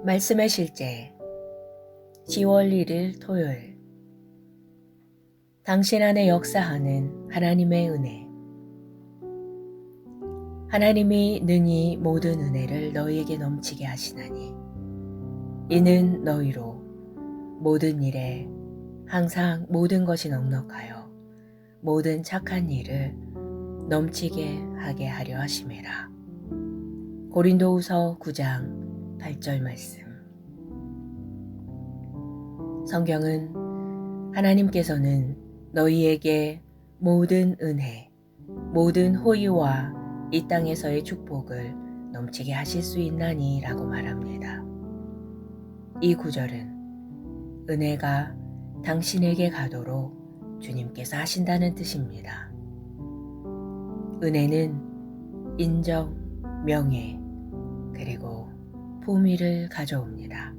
말씀의 실제 10월 1일 토요일. 당신 안에 역사하는 하나님의 은혜. 하나님이 능히 모든 은혜를 너희에게 넘치게 하시나니 이는 너희로 모든 일에 항상 모든 것이 넉넉하여 모든 착한 일을 넘치게 하게 하려 하심이라. 고린도후서 9장 8절 말씀. 성경은 하나님께서는 너희에게 모든 은혜, 모든 호의와 이 땅에서의 축복을 넘치게 하실 수 있나니 라고 말합니다. 이 구절은 은혜가 당신에게 가도록 주님께서 하신다는 뜻입니다. 은혜는 인정, 명예, 그리고 품위를 가져옵니다.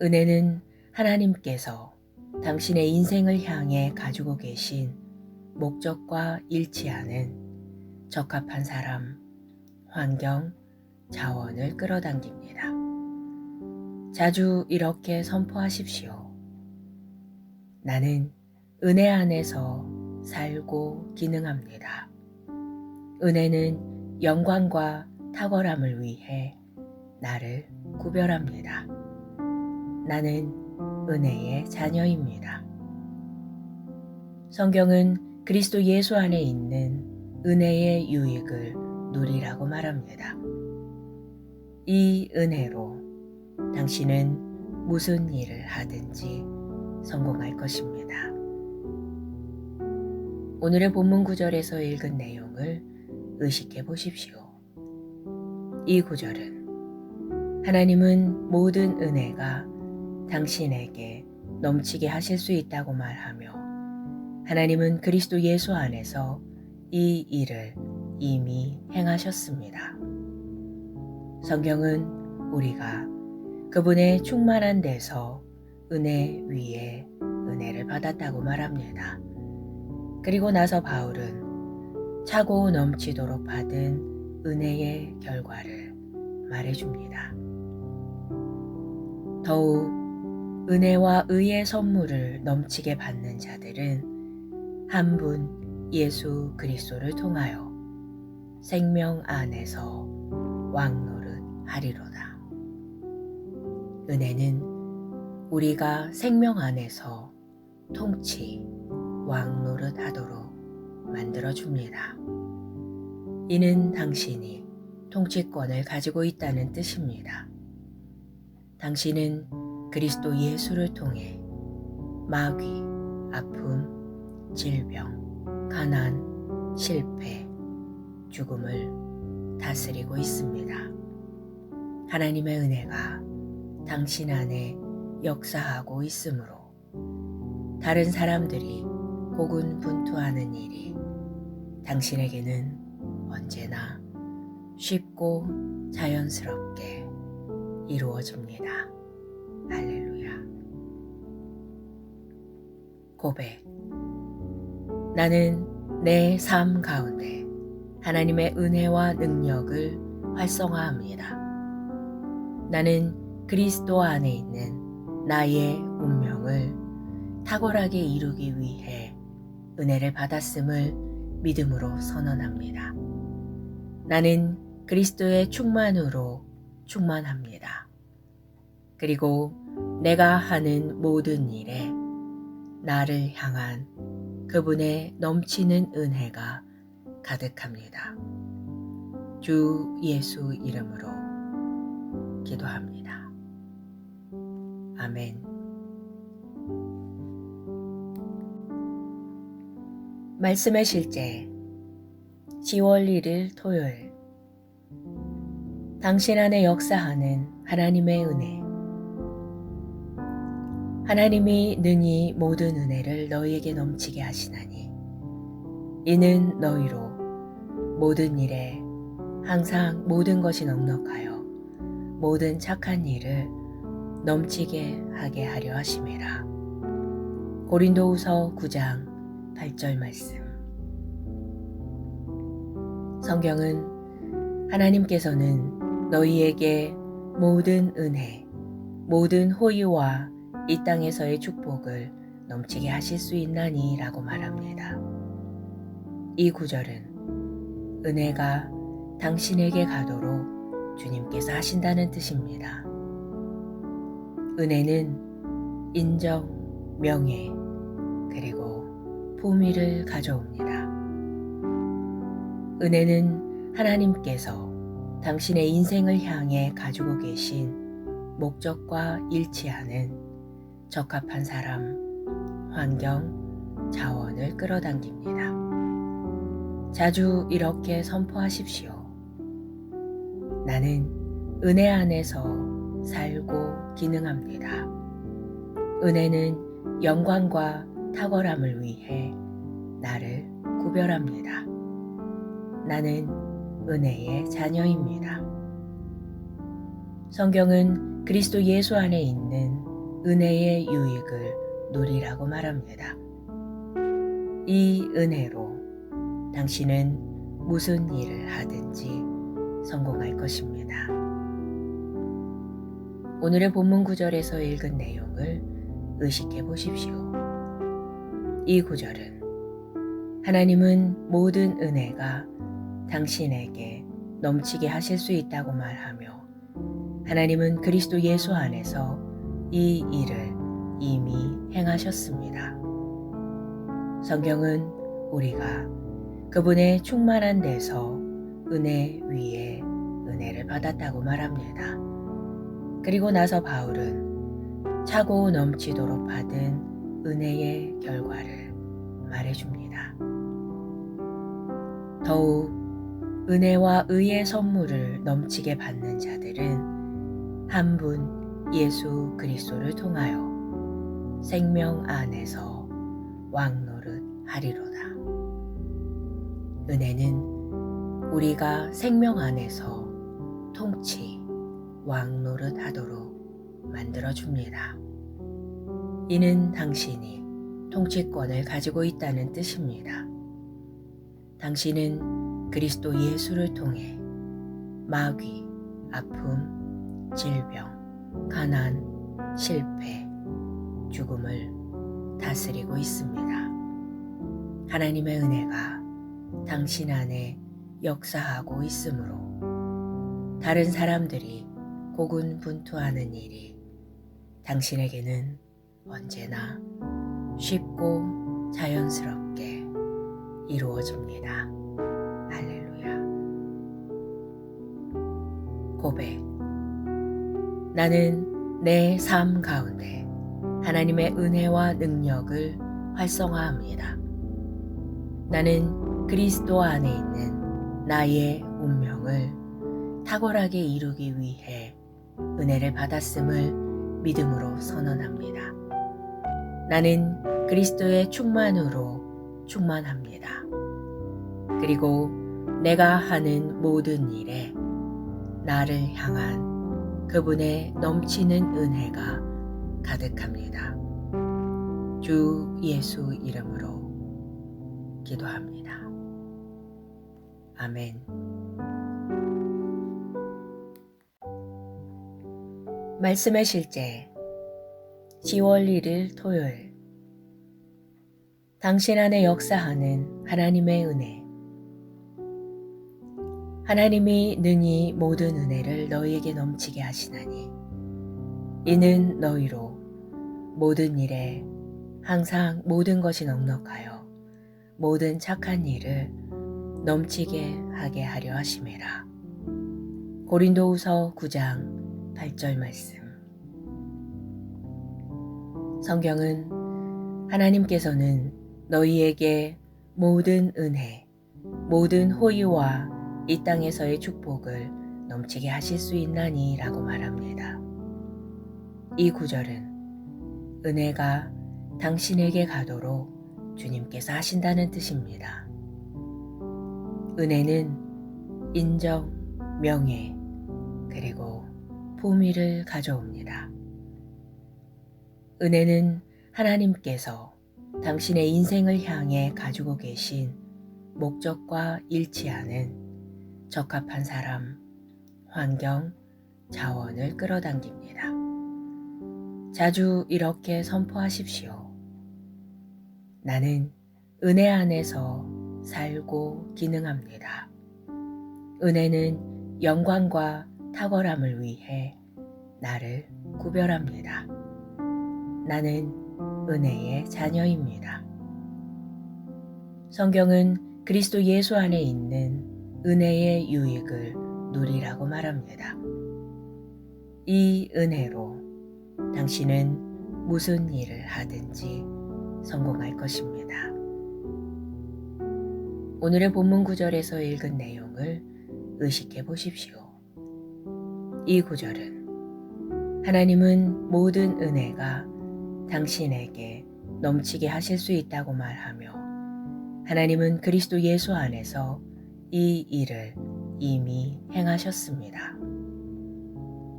은혜는 하나님께서 당신의 인생을 향해 가지고 계신 목적과 일치하는 적합한 사람, 환경, 자원을 끌어당깁니다. 자주 이렇게 선포하십시오. 나는 은혜 안에서 살고 기능합니다. 은혜는 영광과 탁월함을 위해 나를 구별합니다. 나는 은혜의 자녀입니다. 성경은 그리스도 예수 안에 있는 은혜의 유익을 누리라고 말합니다. 이 은혜로 당신은 무슨 일을 하든지 성공할 것입니다. 오늘의 본문 구절에서 읽은 내용을 의식해 보십시오. 이 구절은 하나님은 모든 은혜가 당신에게 넘치게 하실 수 있다고 말하며 하나님은 그리스도 예수 안에서 이 일을 이미 행하셨습니다. 성경은 우리가 그분의 충만한 데서 은혜 위에 은혜를 받았다고 말합니다. 그리고 나서 바울은 차고 넘치도록 받은 은혜의 결과를 말해줍니다. 더욱 은혜와 의의 선물을 넘치게 받는 자들은 한 분 예수 그리스도를 통하여 생명 안에서 왕노릇 하리로다. 은혜는 우리가 생명 안에서 통치, 왕노릇 하도록 만들어줍니다. 이는 당신이 통치권을 가지고 있다는 뜻입니다. 당신은 그리스도 예수를 통해 마귀, 아픔, 질병, 가난, 실패, 죽음을 다스리고 있습니다. 하나님의 은혜가 당신 안에 역사하고 있으므로 다른 사람들이 고군분투하는 일이 당신에게는 언제나 쉽고 자연스럽게 이루어집니다. 할렐루야. 고백. 나는 내 삶 가운데 하나님의 은혜와 능력을 활성화합니다. 나는 그리스도 안에 있는 나의 운명을 탁월하게 이루기 위해 은혜를 받았음을 믿음으로 선언합니다. 나는 그리스도의 충만으로 충만합니다. 그리고 내가 하는 모든 일에 나를 향한 그분의 넘치는 은혜가 가득합니다. 주 예수 이름으로 기도합니다. 아멘. 말씀의 실제 10월 1일 토요일. 당신 안에 역사하는 하나님의 은혜. 하나님이 능히 모든 은혜를 너희에게 넘치게 하시나니 이는 너희로 모든 일에 항상 모든 것이 넉넉하여 모든 착한 일을 넘치게 하게 하려 하심이라. 고린도후서 9장 8절 말씀. 성경은 하나님께서는 너희에게 모든 은혜, 모든 호의와 이 땅에서의 축복을 넘치게 하실 수 있나니 라고 말합니다. 이 구절은 은혜가 당신에게 가도록 주님께서 하신다는 뜻입니다. 은혜는 인정, 명예, 그리고 품위를 가져옵니다. 은혜는 하나님께서 당신의 인생을 향해 가지고 계신 목적과 일치하는 적합한 사람, 환경, 자원을 끌어당깁니다. 자주 이렇게 선포하십시오. 나는 은혜 안에서 살고 기능합니다. 은혜는 영광과 탁월함을 위해 나를 구별합니다. 나는 은혜의 자녀입니다. 성경은 그리스도 예수 안에 있는 은혜의 유익을 누리라고 말합니다. 이 은혜로 당신은 무슨 일을 하든지 성공할 것입니다. 오늘의 본문 구절에서 읽은 내용을 의식해 보십시오. 이 구절은 하나님은 모든 은혜가 당신에게 넘치게 하실 수 있다고 말하며 하나님은 그리스도 예수 안에서 이 일을 이미 행하셨습니다. 성경은 우리가 그분의 충만한 데서 은혜 위에 은혜를 받았다고 말합니다. 그리고 나서 바울은 차고 넘치도록 받은 은혜의 결과를 말해줍니다. 더욱 은혜와 의의 선물을 넘치게 받는 자들은 한 분 예수 그리스도를 통하여 생명 안에서 왕노릇 하리로다. 은혜는 우리가 생명 안에서 통치, 왕노릇 하도록 만들어줍니다. 이는 당신이 통치권을 가지고 있다는 뜻입니다. 당신은 그리스도 예수를 통해 마귀, 아픔, 질병, 가난, 실패, 죽음을 다스리고 있습니다. 하나님의 은혜가 당신 안에 역사하고 있으므로 다른 사람들이 고군분투하는 일이 당신에게는 언제나 쉽고 자연스럽게 이루어집니다. 할렐루야. 고백. 나는 내 삶 가운데 하나님의 은혜와 능력을 활성화합니다. 나는 그리스도 안에 있는 나의 운명을 탁월하게 이루기 위해 은혜를 받았음을 믿음으로 선언합니다. 나는 그리스도의 충만으로 충만합니다. 그리고 내가 하는 모든 일에 나를 향한 그분의 넘치는 은혜가 가득합니다. 주 예수 이름으로 기도합니다. 아멘. 말씀의 실제 10월 1일 토요일. 당신 안에 역사하는 하나님의 은혜. 하나님이 능히 모든 은혜를 너희에게 넘치게 하시나니 이는 너희로 모든 일에 항상 모든 것이 넉넉하여 모든 착한 일을 넘치게 하게 하려 하심이라. 고린도후서 9장 8절 말씀. 성경은 하나님께서는 너희에게 모든 은혜, 모든 호의와 이 땅에서의 축복을 넘치게 하실 수 있나니 라고 말합니다. 이 구절은 은혜가 당신에게 가도록 주님께서 하신다는 뜻입니다. 은혜는 인정, 명예, 그리고 품위를 가져옵니다. 은혜는 하나님께서 당신의 인생을 향해 가지고 계신 목적과 일치하는 적합한 사람, 환경, 자원을 끌어당깁니다. 자주 이렇게 선포하십시오. 나는 은혜 안에서 살고 기능합니다. 은혜는 영광과 탁월함을 위해 나를 구별합니다. 나는 은혜의 자녀입니다. 성경은 그리스도 예수 안에 있는 은혜의 유익을 누리라고 말합니다. 이 은혜로 당신은 무슨 일을 하든지 성공할 것입니다. 오늘의 본문 구절에서 읽은 내용을 의식해 보십시오. 이 구절은 하나님은 모든 은혜가 당신에게 넘치게 하실 수 있다고 말하며 하나님은 그리스도 예수 안에서 이 일을 이미 행하셨습니다.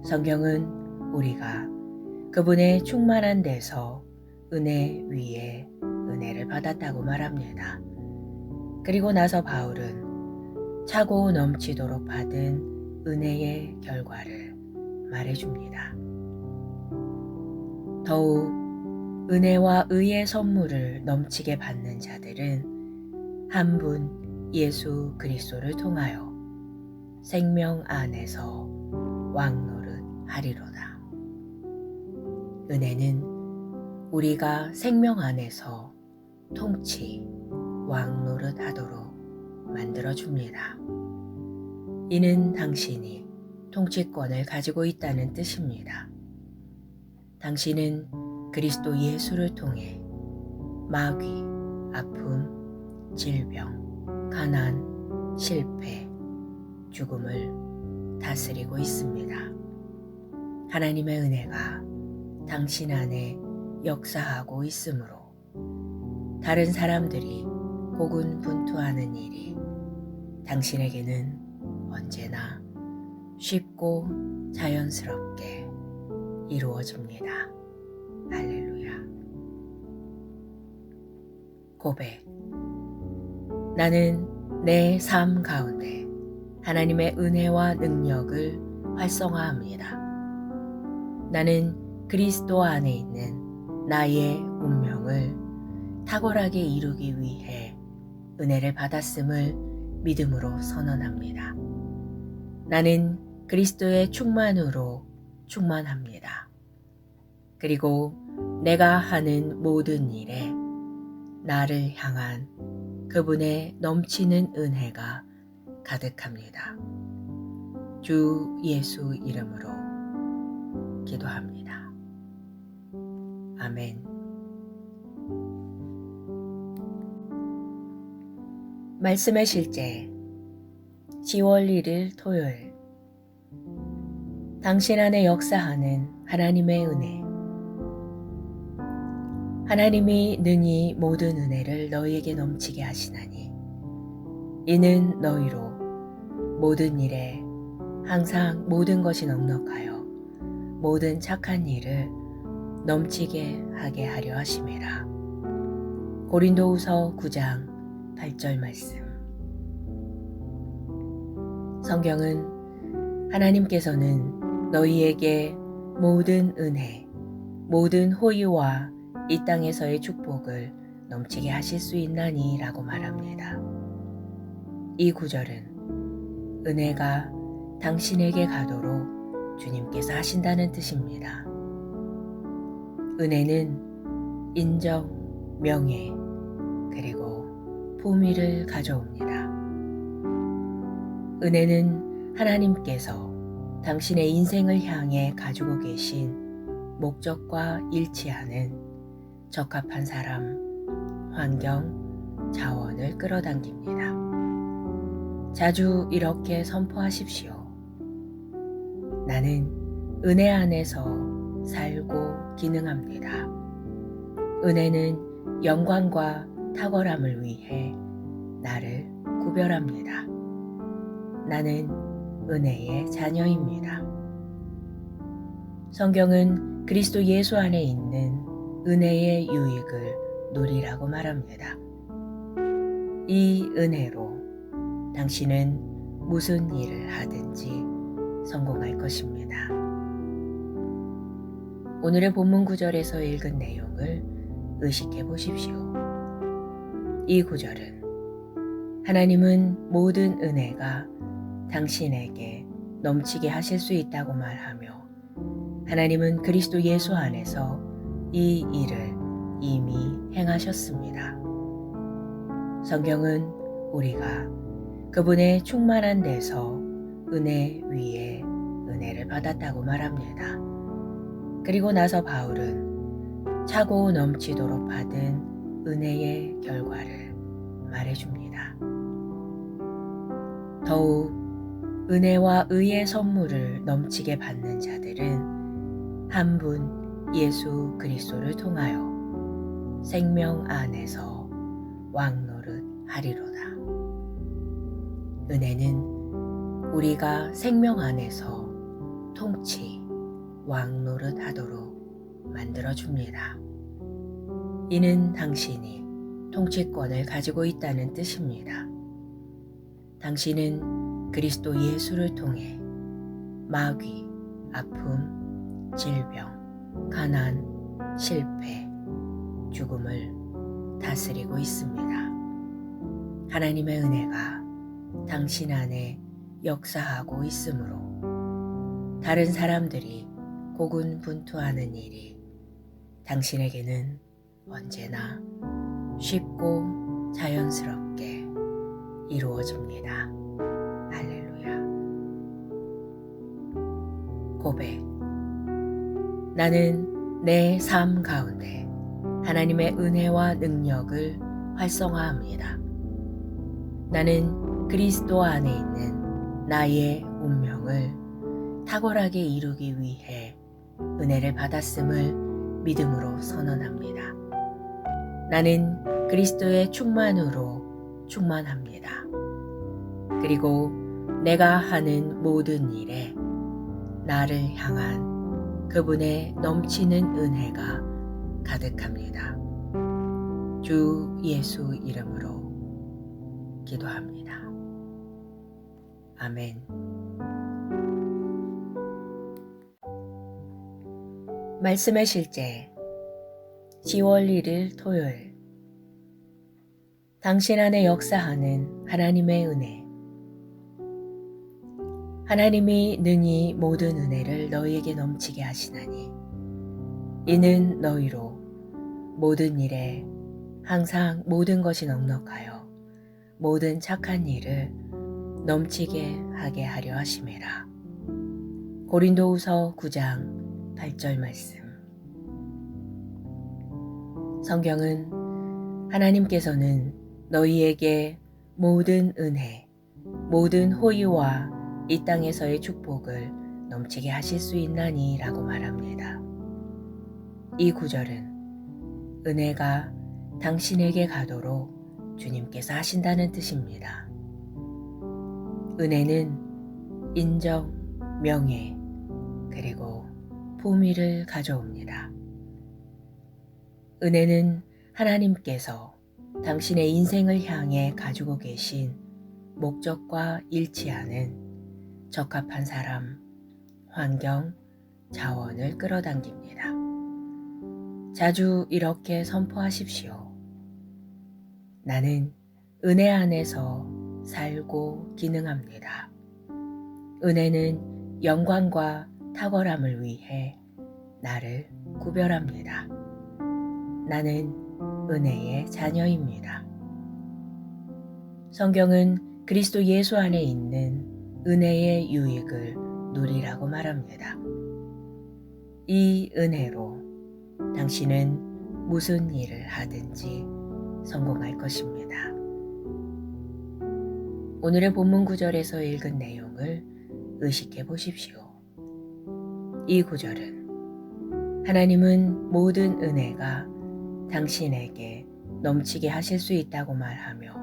성경은 우리가 그분의 충만한 데서 은혜 위에 은혜를 받았다고 말합니다. 그리고 나서 바울은 차고 넘치도록 받은 은혜의 결과를 말해줍니다. 더욱 은혜와 의의 선물을 넘치게 받는 자들은 한 분 예수 그리스도를 통하여 생명 안에서 왕노릇 하리로다. 은혜는 우리가 생명 안에서 통치 왕노릇 하도록 만들어줍니다. 이는 당신이 통치권을 가지고 있다는 뜻입니다. 당신은 그리스도 예수를 통해 마귀, 아픔, 질병, 가난, 실패, 죽음을 다스리고 있습니다. 하나님의 은혜가 당신 안에 역사하고 있으므로 다른 사람들이 고군분투하는 일이 당신에게는 언제나 쉽고 자연스럽게 이루어집니다. 할렐루야. 고백. 나는 내 삶 가운데 하나님의 은혜와 능력을 활성화합니다. 나는 그리스도 안에 있는 나의 운명을 탁월하게 이루기 위해 은혜를 받았음을 믿음으로 선언합니다. 나는 그리스도의 충만으로 충만합니다. 그리고 내가 하는 모든 일에 나를 향한 그분의 넘치는 은혜가 가득합니다. 주 예수 이름으로 기도합니다. 아멘. 말씀의 실제 10월 1일 토요일. 당신 안에 역사하는 하나님의 은혜. 하나님이 능히 모든 은혜를 너희에게 넘치게 하시나니 이는 너희로 모든 일에 항상 모든 것이 넉넉하여 모든 착한 일을 넘치게 하게 하려 하심이라. 고린도후서 9장 8절 말씀. 성경은 하나님께서는 너희에게 모든 은혜, 모든 호의와 이 땅에서의 축복을 넘치게 하실 수 있나니 라고 말합니다. 이 구절은 은혜가 당신에게 가도록 주님께서 하신다는 뜻입니다. 은혜는 인정, 명예, 그리고 품위를 가져옵니다. 은혜는 하나님께서 당신의 인생을 향해 가지고 계신 목적과 일치하는 적합한 사람, 환경, 자원을 끌어당깁니다. 자주 이렇게 선포하십시오. 나는 은혜 안에서 살고 기능합니다. 은혜는 영광과 탁월함을 위해 나를 구별합니다. 나는 은혜의 자녀입니다. 성경은 그리스도 예수 안에 있는 은혜의 유익을 누리라고 말합니다. 이 은혜로 당신은 무슨 일을 하든지 성공할 것입니다. 오늘의 본문 구절에서 읽은 내용을 의식해 보십시오. 이 구절은 하나님은 모든 은혜가 당신에게 넘치게 하실 수 있다고 말하며 하나님은 그리스도 예수 안에서 이 일을 이미 행하셨습니다. 성경은 우리가 그분의 충만한 데서 은혜 위에 은혜를 받았다고 말합니다. 그리고 나서 바울은 차고 넘치도록 받은 은혜의 결과를 말해줍니다. 더욱 은혜와 의의 선물을 넘치게 받는 자들은 한 분 예수 그리스도를 통하여 생명 안에서 왕노릇 하리로다. 은혜는 우리가 생명 안에서 통치 왕노릇 하도록 만들어줍니다. 이는 당신이 통치권을 가지고 있다는 뜻입니다. 당신은 그리스도 예수를 통해 마귀, 아픔, 질병, 가난, 실패, 죽음을 다스리고 있습니다. 하나님의 은혜가 당신 안에 역사하고 있으므로 다른 사람들이 고군분투하는 일이 당신에게는 언제나 쉽고 자연스럽게 이루어집니다. 할렐루야. 고백. 나는 내 삶 가운데 하나님의 은혜와 능력을 활성화합니다. 나는 그리스도 안에 있는 나의 운명을 탁월하게 이루기 위해 은혜를 받았음을 믿음으로 선언합니다. 나는 그리스도의 충만으로 충만합니다. 그리고 내가 하는 모든 일에 나를 향한 그분의 넘치는 은혜가 가득합니다. 주 예수 이름으로 기도합니다. 아멘. 말씀의 실제 10월 1일 토요일. 당신 안에 역사하는 하나님의 은혜. 하나님이 능히 모든 은혜를 너희에게 넘치게 하시나니 이는 너희로 모든 일에 항상 모든 것이 넉넉하여 모든 착한 일을 넘치게 하게 하려 하심이라. 고린도후서 9장 8절 말씀. 성경은 하나님께서는 너희에게 모든 은혜, 모든 호의와 이 땅에서의 축복을 넘치게 하실 수 있나니 라고 말합니다. 이 구절은 은혜가 당신에게 가도록 주님께서 하신다는 뜻입니다. 은혜는 인정, 명예, 그리고 품위를 가져옵니다. 은혜는 하나님께서 당신의 인생을 향해 가지고 계신 목적과 일치하는 적합한 사람, 환경, 자원을 끌어당깁니다. 자주 이렇게 선포하십시오. 나는 은혜 안에서 살고 기능합니다. 은혜는 영광과 탁월함을 위해 나를 구별합니다. 나는 은혜의 자녀입니다. 성경은 그리스도 예수 안에 있는 은혜의 유익을 누리라고 말합니다. 이 은혜로 당신은 무슨 일을 하든지 성공할 것입니다. 오늘의 본문 구절에서 읽은 내용을 의식해 보십시오. 이 구절은 하나님은 모든 은혜가 당신에게 넘치게 하실 수 있다고 말하며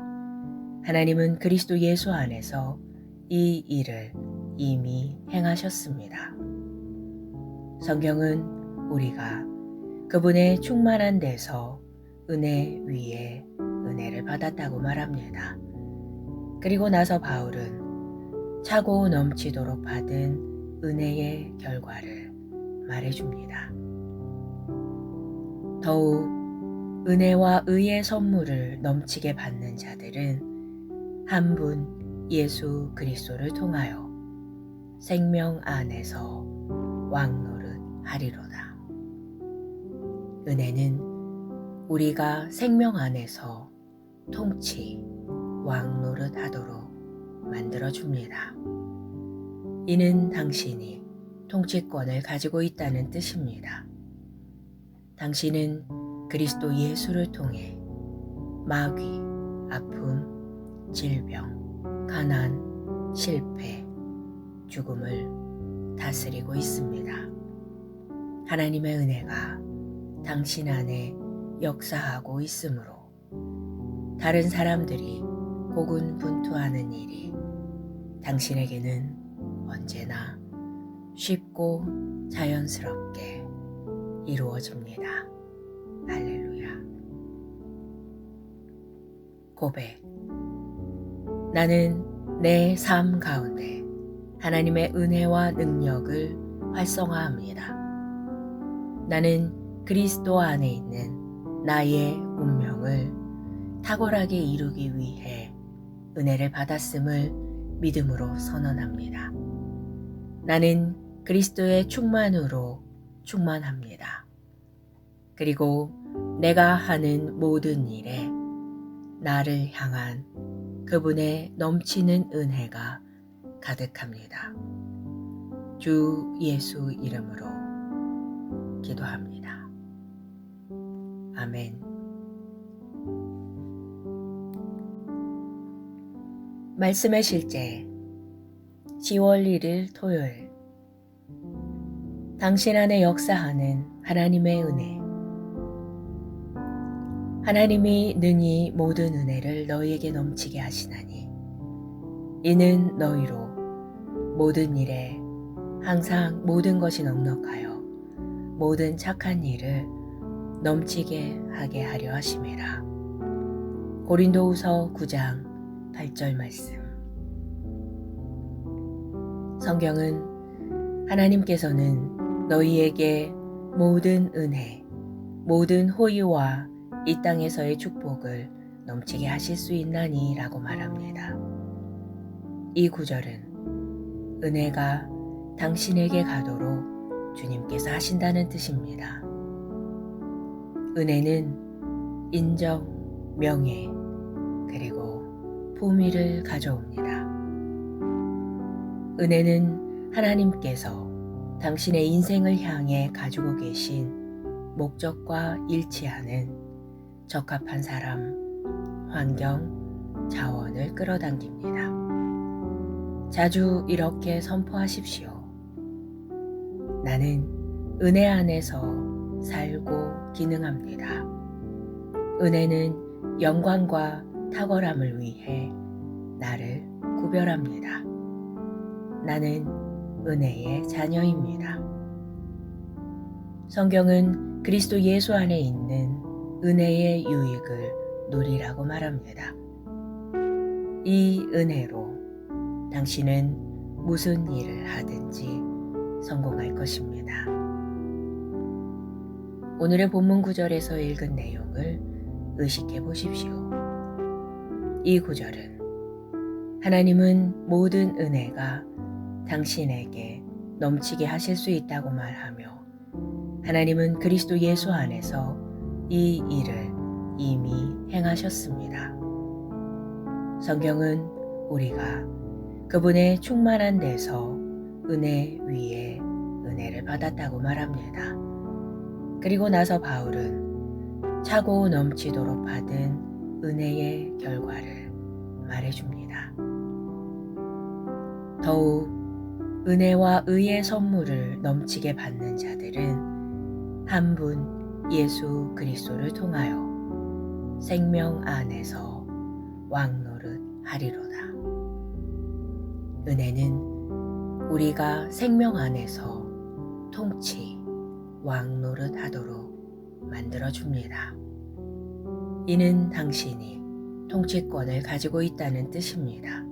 하나님은 그리스도 예수 안에서 이 일을 이미 행하셨습니다. 성경은 우리가 그분의 충만한 데서 은혜 위에 은혜를 받았다고 말합니다. 그리고 나서 바울은 차고 넘치도록 받은 은혜의 결과를 말해줍니다. 더욱 은혜와 의의 선물을 넘치게 받는 자들은 한 분 예수 그리스도를 통하여 생명 안에서 왕노릇 하리로다. 은혜는 우리가 생명 안에서 통치 왕노릇 하도록 만들어줍니다. 이는 당신이 통치권을 가지고 있다는 뜻입니다. 당신은 그리스도 예수를 통해 마귀, 아픔, 질병, 가난, 실패, 죽음을 다스리고 있습니다. 하나님의 은혜가 당신 안에 역사하고 있으므로 다른 사람들이 고군분투하는 일이 당신에게는 언제나 쉽고 자연스럽게 이루어집니다. 할렐루야. 고백. 나는 내 삶 가운데 하나님의 은혜와 능력을 활성화합니다. 나는 그리스도 안에 있는 나의 운명을 탁월하게 이루기 위해 은혜를 받았음을 믿음으로 선언합니다. 나는 그리스도의 충만으로 충만합니다. 그리고 내가 하는 모든 일에 나를 향한 그분의 넘치는 은혜가 가득합니다. 주 예수 이름으로 기도합니다. 아멘. 말씀의 실제 10월 1일 토요일. 당신 안에 역사하는 하나님의 은혜. 하나님이 능히 모든 은혜를 너희에게 넘치게 하시나니 이는 너희로 모든 일에 항상 모든 것이 넉넉하여 모든 착한 일을 넘치게 하게 하려 하심이라. 고린도후서 9장 8절 말씀. 성경은 하나님께서는 너희에게 모든 은혜, 모든 호의와 이 땅에서의 축복을 넘치게 하실 수 있나니 라고 말합니다. 이 구절은 은혜가 당신에게 가도록 주님께서 하신다는 뜻입니다. 은혜는 인정, 명예, 그리고 품위를 가져옵니다. 은혜는 하나님께서 당신의 인생을 향해 가지고 계신 목적과 일치하는 적합한 사람, 환경, 자원을 끌어당깁니다. 자주 이렇게 선포하십시오. 나는 은혜 안에서 살고 기능합니다. 은혜는 영광과 탁월함을 위해 나를 구별합니다. 나는 은혜의 자녀입니다. 성경은 그리스도 예수 안에 있는 은혜의 유익을 누리라고 말합니다. 이 은혜로 당신은 무슨 일을 하든지 성공할 것입니다. 오늘의 본문 구절에서 읽은 내용을 의식해 보십시오. 이 구절은 하나님은 모든 은혜가 당신에게 넘치게 하실 수 있다고 말하며 하나님은 그리스도 예수 안에서 이 일을 이미 행하셨습니다. 성경은 우리가 그분의 충만한 데서 은혜 위에 은혜를 받았다고 말합니다. 그리고 나서 바울은 차고 넘치도록 받은 은혜의 결과를 말해줍니다. 더욱 은혜와 의의 선물을 넘치게 받는 자들은 한 분 예수 그리스도를 통하여 생명 안에서 왕노릇 하리로다. 은혜는 우리가 생명 안에서 통치, 왕노릇 하도록 만들어줍니다. 이는 당신이 통치권을 가지고 있다는 뜻입니다.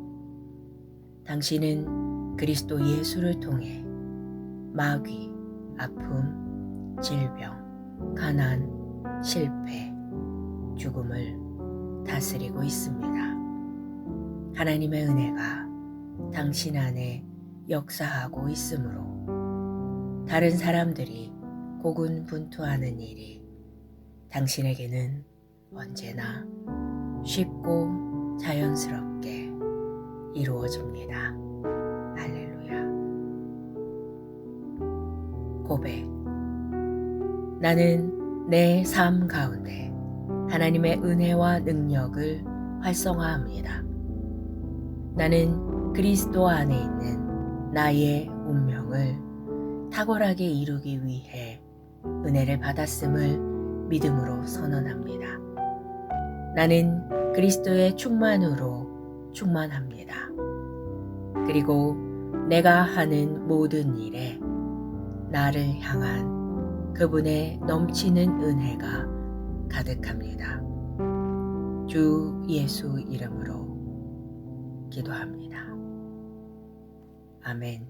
당신은 그리스도 예수를 통해 마귀, 아픔, 질병, 가난, 실패, 죽음을 다스리고 있습니다. 하나님의 은혜가 당신 안에 역사하고 있으므로 다른 사람들이 고군분투하는 일이 당신에게는 언제나 쉽고 자연스럽게 이루어집니다. 할렐루야. 고백. 나는 내 삶 가운데 하나님의 은혜와 능력을 활성화합니다. 나는 그리스도 안에 있는 나의 운명을 탁월하게 이루기 위해 은혜를 받았음을 믿음으로 선언합니다. 나는 그리스도의 충만으로 충만합니다. 그리고 내가 하는 모든 일에 나를 향한 그분의 넘치는 은혜가 가득합니다. 주 예수 이름으로 기도합니다. 아멘.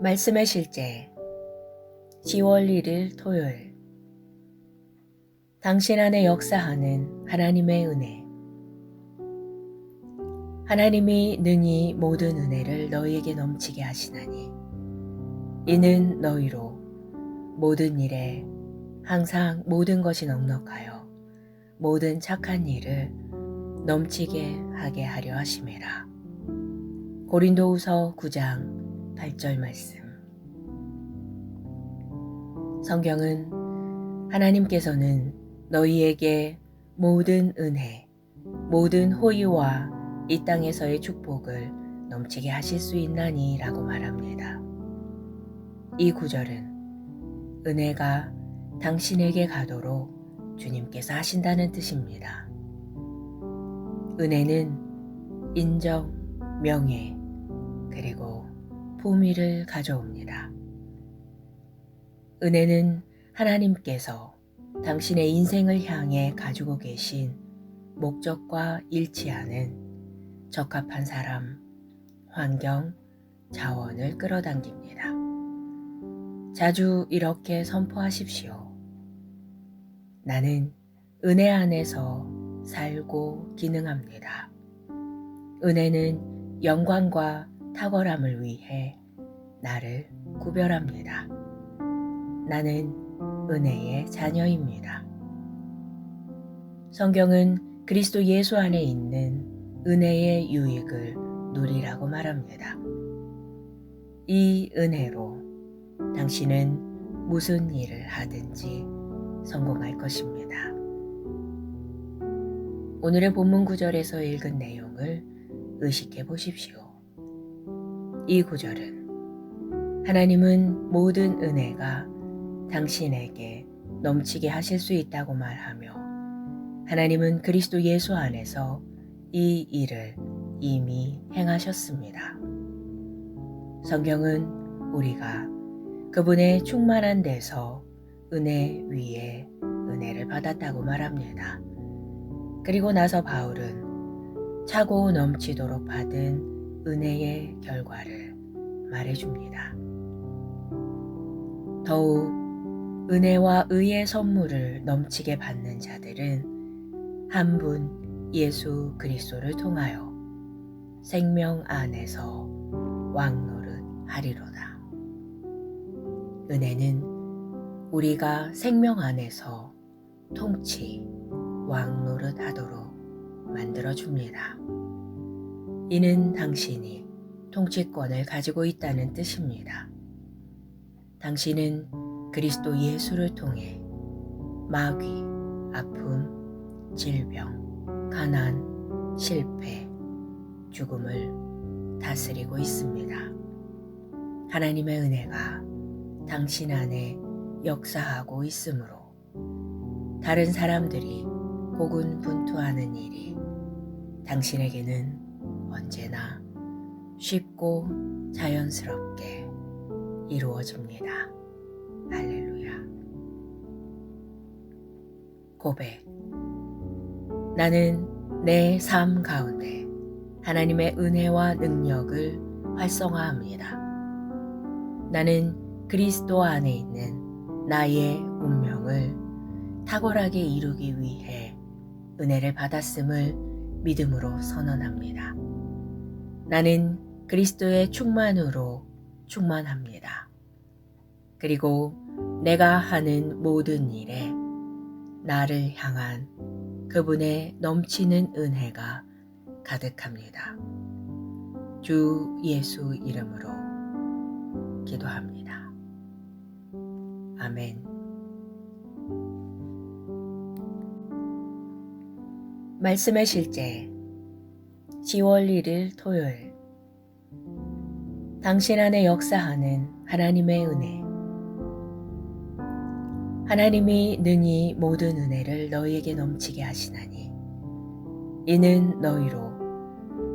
말씀의 실제 10월 1일 토요일. 당신 안에 역사하는 하나님의 은혜. 하나님이 능히 모든 은혜를 너희에게 넘치게 하시나니 이는 너희로 모든 일에 항상 모든 것이 넉넉하여 모든 착한 일을 넘치게 하게 하려 하심이라. 고린도후서 9장 8절 말씀. 성경은 하나님께서는 너희에게 모든 은혜, 모든 호의와 이 땅에서의 축복을 넘치게 하실 수 있나니 라고 말합니다. 이 구절은 은혜가 당신에게 가도록 주님께서 하신다는 뜻입니다. 은혜는 인정, 명예, 그리고 품위를 가져옵니다. 은혜는 하나님께서 당신의 인생을 향해 가지고 계신 목적과 일치하는 적합한 사람, 환경, 자원을 끌어당깁니다. 자주 이렇게 선포하십시오. 나는 은혜 안에서 살고 기능합니다. 은혜는 영광과 탁월함을 위해 나를 구별합니다. 나는 은혜의 자녀입니다. 성경은 그리스도 예수 안에 있는 은혜의 유익을 누리라고 말합니다. 이 은혜로 당신은 무슨 일을 하든지 성공할 것입니다. 오늘의 본문 구절에서 읽은 내용을 의식해 보십시오. 이 구절은 하나님은 모든 은혜가 당신에게 넘치게 하실 수 있다고 말하며 하나님은 그리스도 예수 안에서 이 일을 이미 행하셨습니다. 성경은 우리가 그분의 충만한 데서 은혜 위에 은혜를 받았다고 말합니다. 그리고 나서 바울은 차고 넘치도록 받은 은혜의 결과를 말해줍니다. 더욱 은혜와 의의 선물을 넘치게 받는 자들은 한 분 예수 그리스도를 통하여 생명 안에서 왕노릇 하리로다. 은혜는 우리가 생명 안에서 통치, 왕노릇 하도록 만들어줍니다. 이는 당신이 통치권을 가지고 있다는 뜻입니다. 당신은 그리스도 예수를 통해 마귀, 아픔, 질병, 가난, 실패, 죽음을 다스리고 있습니다. 하나님의 은혜가 당신 안에 역사하고 있으므로 다른 사람들이 고군분투하는 일이 당신에게는 언제나 쉽고 자연스럽게 이루어집니다. 할렐루야. 고백. 나는 내 삶 가운데 하나님의 은혜와 능력을 활성화합니다. 나는 그리스도 안에 있는 나의 운명을 탁월하게 이루기 위해 은혜를 받았음을 믿음으로 선언합니다. 나는 그리스도의 충만으로 충만합니다. 그리고 내가 하는 모든 일에 나를 향한 그분의 넘치는 은혜가 가득합니다. 주 예수 이름으로 기도합니다. 아멘. 말씀의 실제 10월 1일 토요일. 당신 안에 역사하는 하나님의 은혜. 하나님이 능히 모든 은혜를 너희에게 넘치게 하시나니 이는 너희로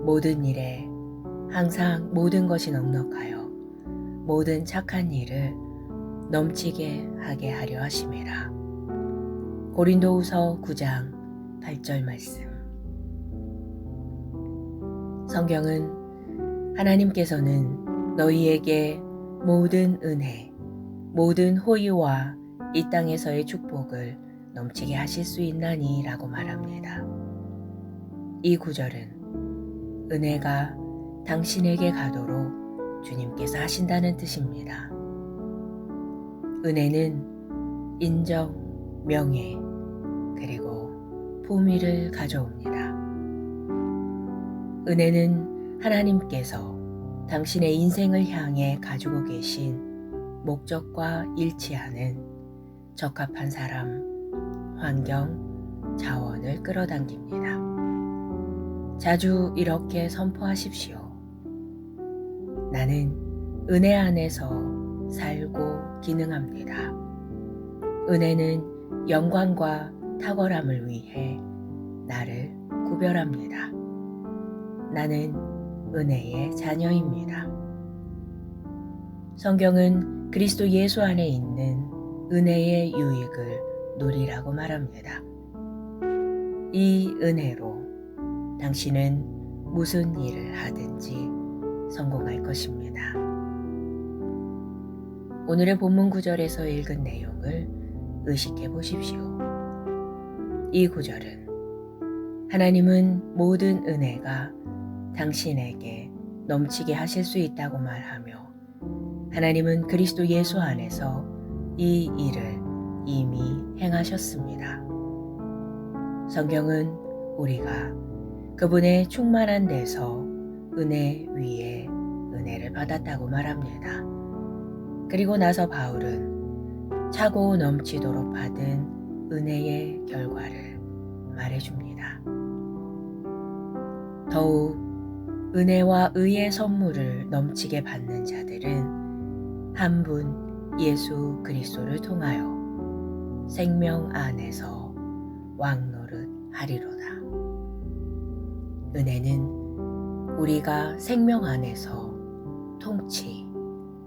모든 일에 항상 모든 것이 넉넉하여 모든 착한 일을 넘치게 하게 하려 하심이라. 고린도후서 9장 8절 말씀. 성경은 하나님께서는 너희에게 모든 은혜, 모든 호의와 이 땅에서의 축복을 넘치게 하실 수 있나니 라고 말합니다. 이 구절은 은혜가 당신에게 가도록 주님께서 하신다는 뜻입니다. 은혜는 인정, 명예, 그리고 품위를 가져옵니다. 은혜는 하나님께서 당신의 인생을 향해 가지고 계신 목적과 일치하는 적합한 사람, 환경, 자원을 끌어당깁니다. 자주 이렇게 선포하십시오. 나는 은혜 안에서 살고 기능합니다. 은혜는 영광과 탁월함을 위해 나를 구별합니다. 나는 은혜의 자녀입니다. 성경은 그리스도 예수 안에 있는 은혜의 유익을 누리라고 말합니다. 이 은혜로 당신은 무슨 일을 하든지 성공할 것입니다. 오늘의 본문 구절에서 읽은 내용을 의식해 보십시오. 이 구절은 하나님은 모든 은혜가 당신에게 넘치게 하실 수 있다고 말하며 하나님은 그리스도 예수 안에서 이 일을 이미 행하셨습니다. 성경은 우리가 그분의 충만한 데서 은혜 위에 은혜를 받았다고 말합니다. 그리고 나서 바울은 차고 넘치도록 받은 은혜의 결과를 말해줍니다. 더욱 은혜와 의의 선물을 넘치게 받는 자들은 한 분 예수 그리스도를 통하여 생명 안에서 왕노릇 하리로다. 은혜는 우리가 생명 안에서 통치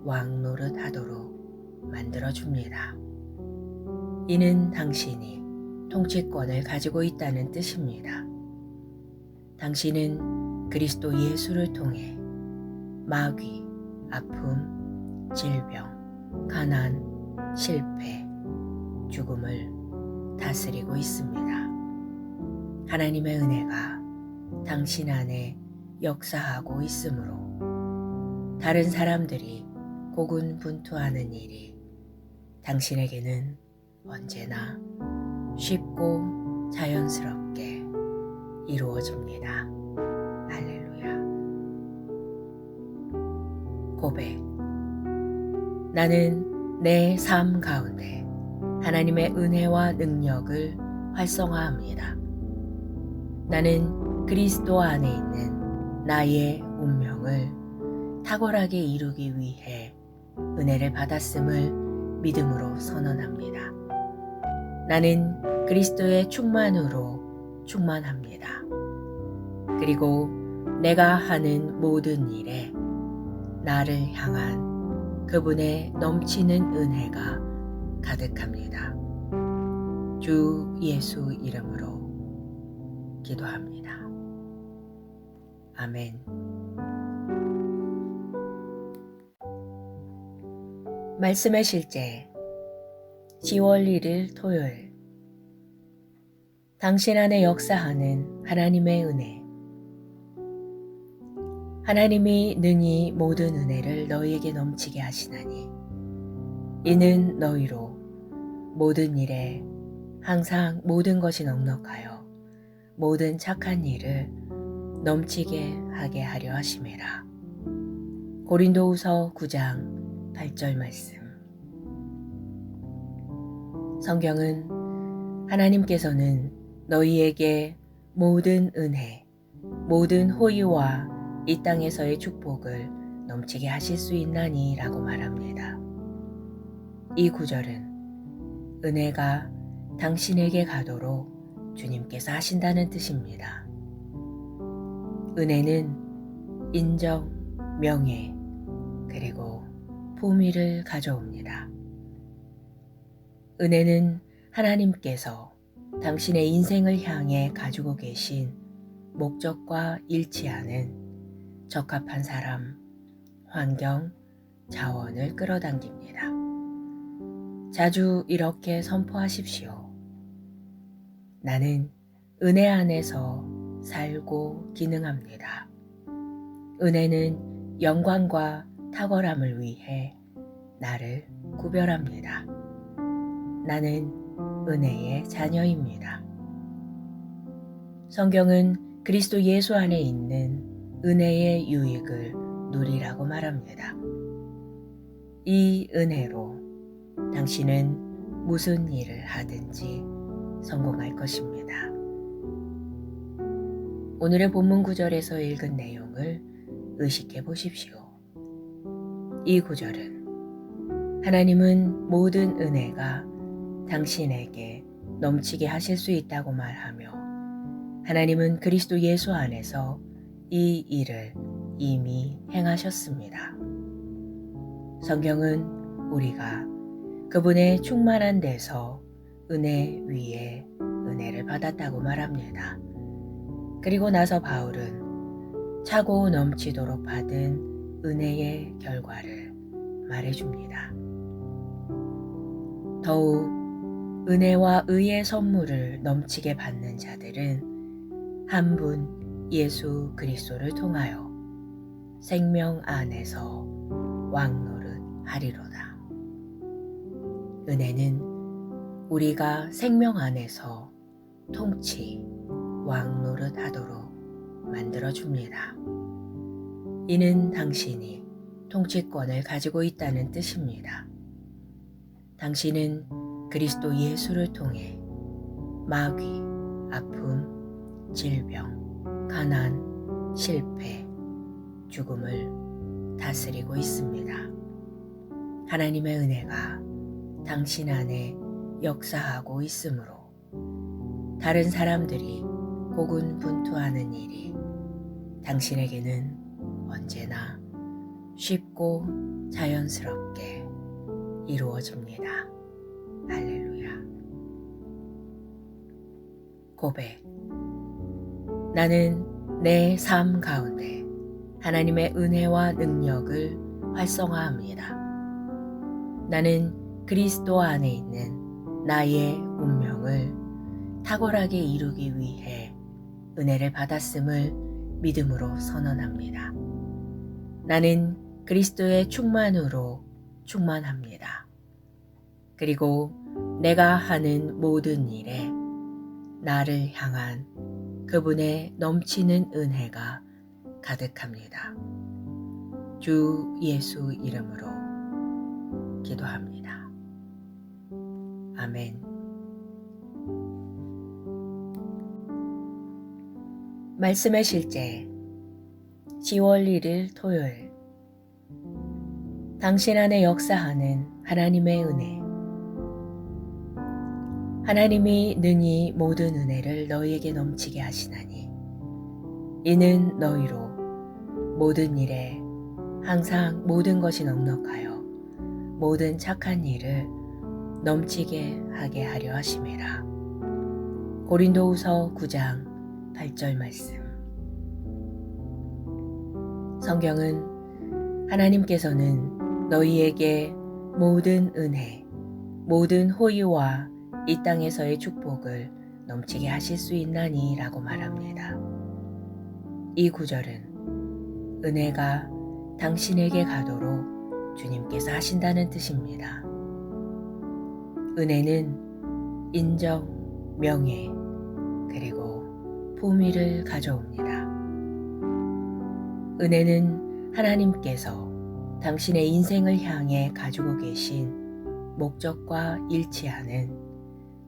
왕노릇 하도록 만들어줍니다. 이는 당신이 통치권을 가지고 있다는 뜻입니다. 당신은 그리스도 예수를 통해 마귀, 아픔, 질병, 가난, 실패, 죽음을 다스리고 있습니다. 하나님의 은혜가 당신 안에 역사하고 있으므로 다른 사람들이 고군분투하는 일이 당신에게는 언제나 쉽고 자연스럽게 이루어집니다. 할렐루야. 고백. 나는 내 삶 가운데 하나님의 은혜와 능력을 활성화합니다. 나는 그리스도 안에 있는 나의 운명을 탁월하게 이루기 위해 은혜를 받았음을 믿음으로 선언합니다. 나는 그리스도의 충만으로 충만합니다. 그리고 내가 하는 모든 일에 나를 향한 그분의 넘치는 은혜가 가득합니다. 주 예수 이름으로 기도합니다. 아멘. 말씀의 실제 10월 1일 토요일. 당신 안에 역사하는 하나님의 은혜. 하나님이 능히 모든 은혜를 너희에게 넘치게 하시나니 이는 너희로 모든 일에 항상 모든 것이 넉넉하여 모든 착한 일을 넘치게 하게 하려 하심이라. 고린도후서 9장 8절 말씀. 성경은 하나님께서는 너희에게 모든 은혜, 모든 호의와 이 땅에서의 축복을 넘치게 하실 수 있나니 라고 말합니다. 이 구절은 은혜가 당신에게 가도록 주님께서 하신다는 뜻입니다. 은혜는 인정, 명예, 그리고 품위를 가져옵니다. 은혜는 하나님께서 당신의 인생을 향해 가지고 계신 목적과 일치하는 적합한 사람, 환경, 자원을 끌어당깁니다. 자주 이렇게 선포하십시오. 나는 은혜 안에서 살고 기능합니다. 은혜는 영광과 탁월함을 위해 나를 구별합니다. 나는 은혜의 자녀입니다. 성경은 그리스도 예수 안에 있는 은혜의 유익을 누리라고 말합니다. 이 은혜로 당신은 무슨 일을 하든지 성공할 것입니다. 오늘의 본문 구절에서 읽은 내용을 의식해 보십시오. 이 구절은 하나님은 모든 은혜가 당신에게 넘치게 하실 수 있다고 말하며 하나님은 그리스도 예수 안에서 이 일을 이미 행하셨습니다. 성경은 우리가 그분의 충만한 데서 은혜 위에 은혜를 받았다고 말합니다. 그리고 나서 바울은 차고 넘치도록 받은 은혜의 결과를 말해줍니다. 더욱 은혜와 의의 선물을 넘치게 받는 자들은 한 분 예수 그리스도를 통하여 생명 안에서 왕노릇 하리로다. 은혜는 우리가 생명 안에서 통치, 왕노릇 하도록 만들어줍니다. 이는 당신이 통치권을 가지고 있다는 뜻입니다. 당신은 그리스도 예수를 통해 마귀, 아픔, 질병, 가난, 실패, 죽음을 다스리고 있습니다. 하나님의 은혜가 당신 안에 역사하고 있으므로 다른 사람들이 고군분투하는 일이 당신에게는 언제나 쉽고 자연스럽게 이루어집니다. 할렐루야. 고백. 나는 내 삶 가운데 하나님의 은혜와 능력을 활성화합니다. 나는 그리스도 안에 있는 나의 운명을 탁월하게 이루기 위해 은혜를 받았음을 믿음으로 선언합니다. 나는 그리스도의 충만으로 충만합니다. 그리고 내가 하는 모든 일에 나를 향한 그분의 넘치는 은혜가 가득합니다. 주 예수 이름으로 기도합니다. 아멘. 말씀의 실제 10월 1일 토요일. 당신 안에 역사하는 하나님의 은혜. 하나님이 능히 모든 은혜를 너희에게 넘치게 하시나니 이는 너희로 모든 일에 항상 모든 것이 넉넉하여 모든 착한 일을 넘치게 하게 하려 하심이라. 고린도후서 9장 8절 말씀. 성경은 하나님께서는 너희에게 모든 은혜, 모든 호의와 이 땅에서의 축복을 넘치게 하실 수 있나니 라고 말합니다. 이 구절은 은혜가 당신에게 가도록 주님께서 하신다는 뜻입니다. 은혜는 인정, 명예, 그리고 품위를 가져옵니다. 은혜는 하나님께서 당신의 인생을 향해 가지고 계신 목적과 일치하는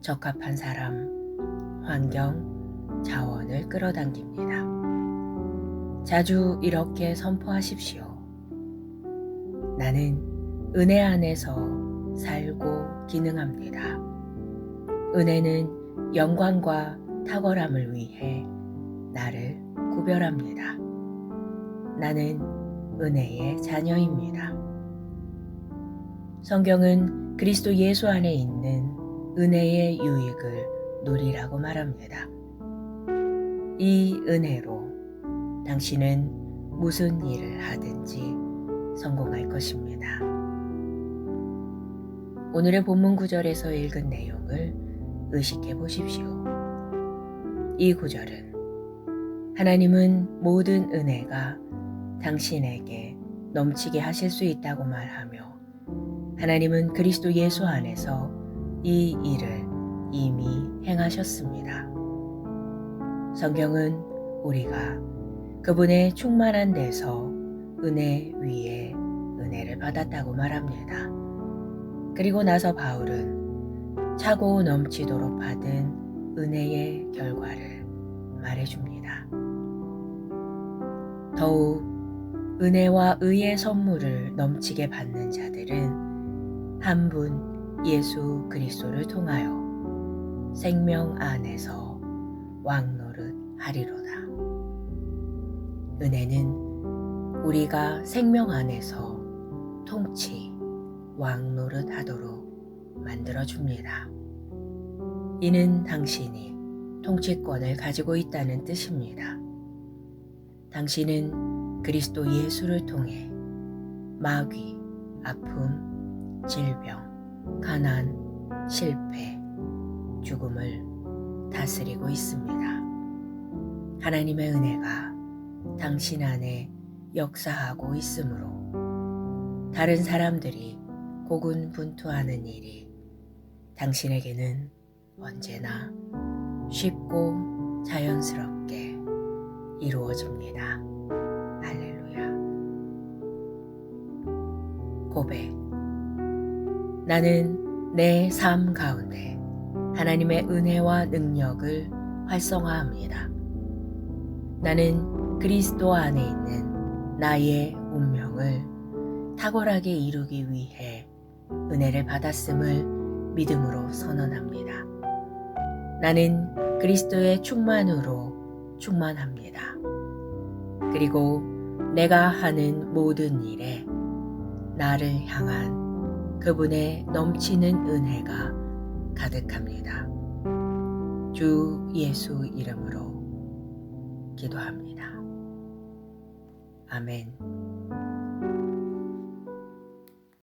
적합한 사람, 환경, 자원을 끌어당깁니다. 자주 이렇게 선포하십시오. 나는 은혜 안에서 살고 기능합니다. 은혜는 영광과 탁월함을 위해 나를 구별합니다. 나는 은혜의 자녀입니다. 성경은 그리스도 예수 안에 있는 은혜의 유익을 누리라고 말합니다. 이 은혜로 당신은 무슨 일을 하든지 성공할 것입니다. 오늘의 본문 구절에서 읽은 내용을 의식해 보십시오. 이 구절은 하나님은 모든 은혜가 당신에게 넘치게 하실 수 있다고 말하며 하나님은 그리스도 예수 안에서 이 일을 이미 행하셨습니다. 성경은 우리가 그분의 충만한 데서 은혜 위에 은혜를 받았다고 말합니다. 그리고 나서 바울은 차고 넘치도록 받은 은혜의 결과를 말해줍니다. 더욱 은혜와 의의 선물을 넘치게 받는 자들은 한 분 예수 그리스도를 통하여 생명 안에서 왕노릇 하리로다. 은혜는 우리가 생명 안에서 통치, 왕노릇 하도록 만들어줍니다. 이는 당신이 통치권을 가지고 있다는 뜻입니다. 당신은 그리스도 예수를 통해 마귀, 아픔, 질병, 가난, 실패, 죽음을 다스리고 있습니다. 하나님의 은혜가 당신 안에 역사하고 있으므로 다른 사람들이 고군분투하는 일이 당신에게는 언제나 쉽고 자연스럽게 이루어집니다. 할렐루야. 고백. 나는 내 삶 가운데 하나님의 은혜와 능력을 활성화합니다. 나는 그리스도 안에 있는 나의 운명을 탁월하게 이루기 위해 은혜를 받았음을 믿음으로 선언합니다. 나는 그리스도의 충만으로 충만합니다. 그리고 내가 하는 모든 일에 나를 향한 그분의 넘치는 은혜가 가득합니다. 주 예수 이름으로 기도합니다. 아멘.